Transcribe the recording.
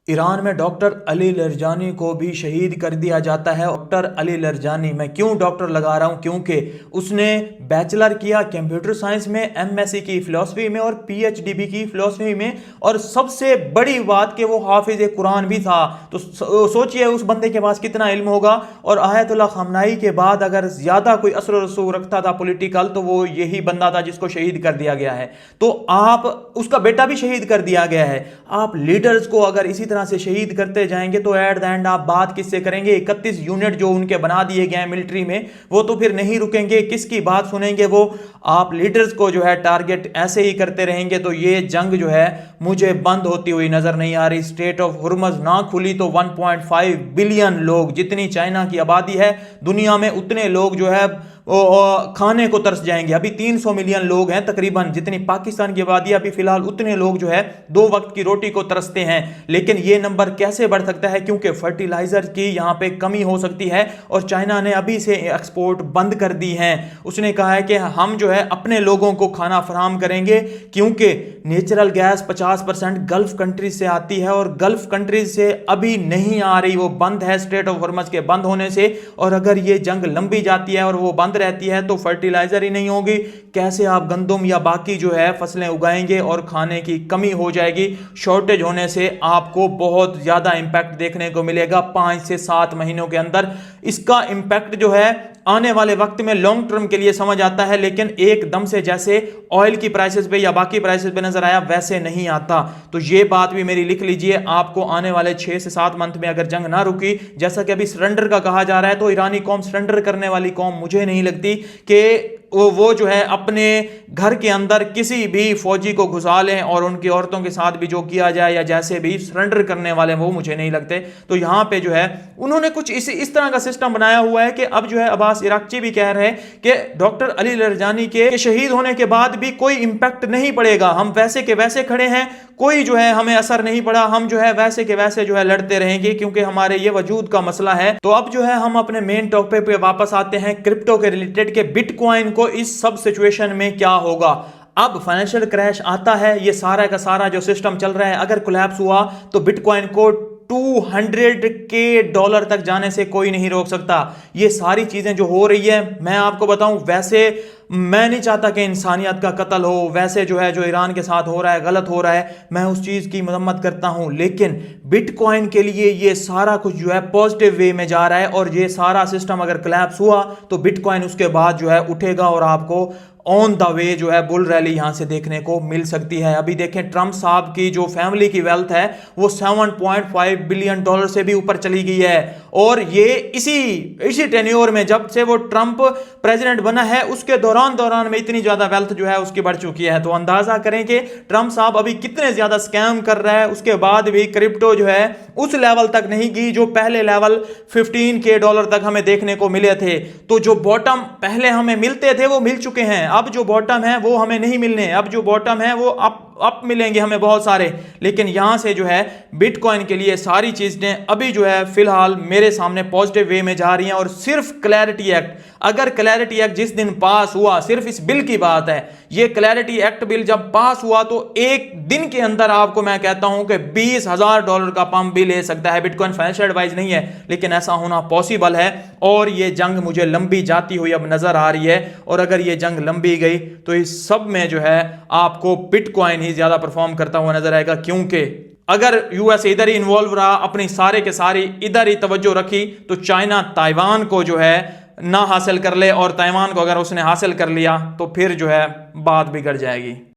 Iran में doctor Ali लरजानी को भी शहीद कर दिया जाता है। डॉक्टर अली लरजानी, मैं क्यों डॉक्टर लगा रहा हूं, क्योंकि उसने बैचलर किया कंप्यूटर साइंस में, एमएससी की फिलॉसफी में और पीएचडी भी की फिलॉसफी में, और सबसे बड़ी बात कि वो हाफिज कुरान भी था। तो सोचिए उस बंदे के पास कितना इल्म होगा। और आयतुल्लाह खमनाई के बाद अगर ज्यादा कोई असर रसूख रखता था पॉलिटिकल, तो वो यही बंदा था जिसको शहीद कर दिया गया है। तो आप, उसका बेटा भी शहीद कर दिया गया है। आप लीडर्स को अगर इसी से शहीद करते जाएंगे तो एट द एंड आप बात किससे करेंगे? 31 यूनिट जो उनके बना दिए गए हैं मिलिट्री में, वो तो फिर नहीं रुकेंगे, किसकी बात सुनेंगे वो? आप लीडर्स को जो है टारगेट ऐसे ही करते रहेंगे तो ये जंग जो है मुझे बंद होती हुई नजर नहीं आ रही। स्ट्रेट ऑफ हुर्मुज ना खुली तो 1.5 बिलियन लोग, जितनी चाइना की आबादी है दुनिया में, उतने लोग जो है खाने को तरस जाएंगे। अभी 300 मिलियन लोग हैं तकरीबन, जितनी पाकिस्तान की आबादी अभी फिलहाल, उतने लोग जो है 2 वक्त की रोटी को तरसते हैं। लेकिन ये नंबर कैसे बढ़ सकता है? क्योंकि फर्टिलाइजर की यहां पे कमी हो सकती है और चाइना ने अभी से एक्सपोर्ट बंद कर दी है। उसने कहा है कि हम जो है अपने लोगों को खाना फराहम करेंगे, क्योंकि नेचुरल गैस 50% गल्फ कंट्रीज से आती है और गल्फ कंट्रीज से अभी नहीं आ रही, वो बंद है स्ट्रेट ऑफ हुर्मुज के बंद होने से। और अगर ये जंग लंबी जाती है और वो बंद रहती है तो फर्टिलाइजर ही नहीं होगी, कैसे आप गंदम या बाकी जो है फसलें उगाएंगे? और खाने की कमी हो जाएगी। शॉर्टेज होने से आपको बहुत ज्यादा इंपैक्ट देखने को मिलेगा 5 से 7 महीनों के अंदर। इसका इंपैक्ट जो है आने वाले वक्त में लॉन्ग टर्म के लिए समझ आता है, लेकिन एकदम से जैसे ऑयल की प्राइसेस पे या बाकी प्राइसेस पे नजर आया वैसे नहीं आता। तो ये बात भी मेरी लिख लीजिए, आपको आने वाले 6 से 7 मंथ में अगर जंग ना रुकी, जैसा कि अभी सरेंडर का कहा जा रहा है, तो ईरानी कौम सरेंडर करने वाली कौम मुझे नहीं लगती कि वो जो है अपने घर के अंदर किसी भी फौजी को घुसा लें और उनकी औरतों के साथ भी जो किया जाए या जैसे भी सरेंडर करने वाले, वो मुझे नहीं लगते। तो यहां पे जो है उन्होंने कुछ इस तरह का सिस्टम बनाया हुआ है कि अब जो है अब्बास इराक्ची भी कह रहे हैं कि डॉक्टर अली लरजानी के शहीद होने के बाद भी कोई इंपैक्ट नहीं पड़ेगा, हम वैसे के वैसे खड़े हैं, कोई जो है हमें असर नहीं पड़ा, हम जो है वैसे के वैसे जो है लड़ते रहेंगे, क्योंकि हमारे ये वजूद का मसला है। तो अब जो है हम अपने मेन टॉपिक पे वापस आते हैं, क्रिप्टो के रिलेटेड के बिटकॉइन को इस सब सिचुएशन में क्या होगा। अब फाइनेंशियल क्रैश आता है, ये सारा का सारा जो सिस्टम चल रहा है अगर कोलैप्स हुआ तो बिटकॉइन को $200K तक जाने से कोई नहीं रोक सकता। ये सारी चीजें जो हो रही है, मैं आपको बताऊं, वैसे मैं नहीं चाहता कि इंसानियत का कत्ल हो, वैसे जो है जो ईरान के साथ हो रहा है गलत हो रहा है, मैं उस चीज की मजम्मत करता हूं। लेकिन बिटकॉइन के लिए ये सारा कुछ जो है पॉजिटिव वे में जा रहा है, और ये सारा सिस्टम अगर कोलैप्स हुआ तो बिटकॉइन उसके बाद जो है उठेगा और आपको ऑन द वे जो है बुल रैली यहां से देखने को मिल सकती है। अभी देखें ट्रंप साहब की जो फैमिली की वेल्थ है वो $7.5 बिलियन से भी ऊपर चली गई है, और ये इसी टेन्योर में, जब से वो ट्रंप प्रेसिडेंट बना है उसके दौरान में इतनी ज्यादा वेल्थ जो है उसकी बढ़ चुकी है। तो अंदाजा करें कि ट्रंप साहब अभी कितने ज्यादा स्कैम कर रहा है, उसके बाद भी क्रिप्टो जो है उस लेवल तक नहीं गई जो पहले लेवल $15K तक हमें देखने को मिले थे। तो जो बॉटम पहले हमें मिलते थे वो मिल चुके हैं, अब जो बॉटम है वो हमें नहीं मिलने, अब जो बॉटम है वो अप मिलेंगे हमें बहुत सारे। लेकिन यहां से जो है बिटकॉइन के लिए सारी चीजें अभी जो है फिलहाल मेरे सामने पॉजिटिव वे में जा रही हैं। और सिर्फ क्लैरिटी एक्ट, अगर क्लैरिटी एक्ट जिस दिन पास हुआ, सिर्फ इस बिल की बात है, ये क्लैरिटी एक्ट बिल जब पास हुआ तो एक दिन के अंदर आपको मैं कहता हूं कि $20,000 का पंप भी ले सकता है बिटकॉइन। फाइनेंशियल एडवाइस नहीं है, लेकिन ऐसा होना पॉसिबल है। और ये जंग मुझे लंबी जाती हुई अब नजर आ रही है, और अगर ये जंग लंबी गई तो इस सब में जो है आपको बिटकॉइन ही ज्यादा परफॉर्म करता हुआ नजर आएगा। क्योंकि अगर यूएस इधर ही इन्वॉल्व रहा, अपनी सारे के सारी इधर ही तवज्जो रखी, तो चाइना ताइवान को जो है ना हासिल कर ले, और ताइवान को अगर उसने हासिल कर लिया तो फिर जो है बात बिगड़ जाएगी।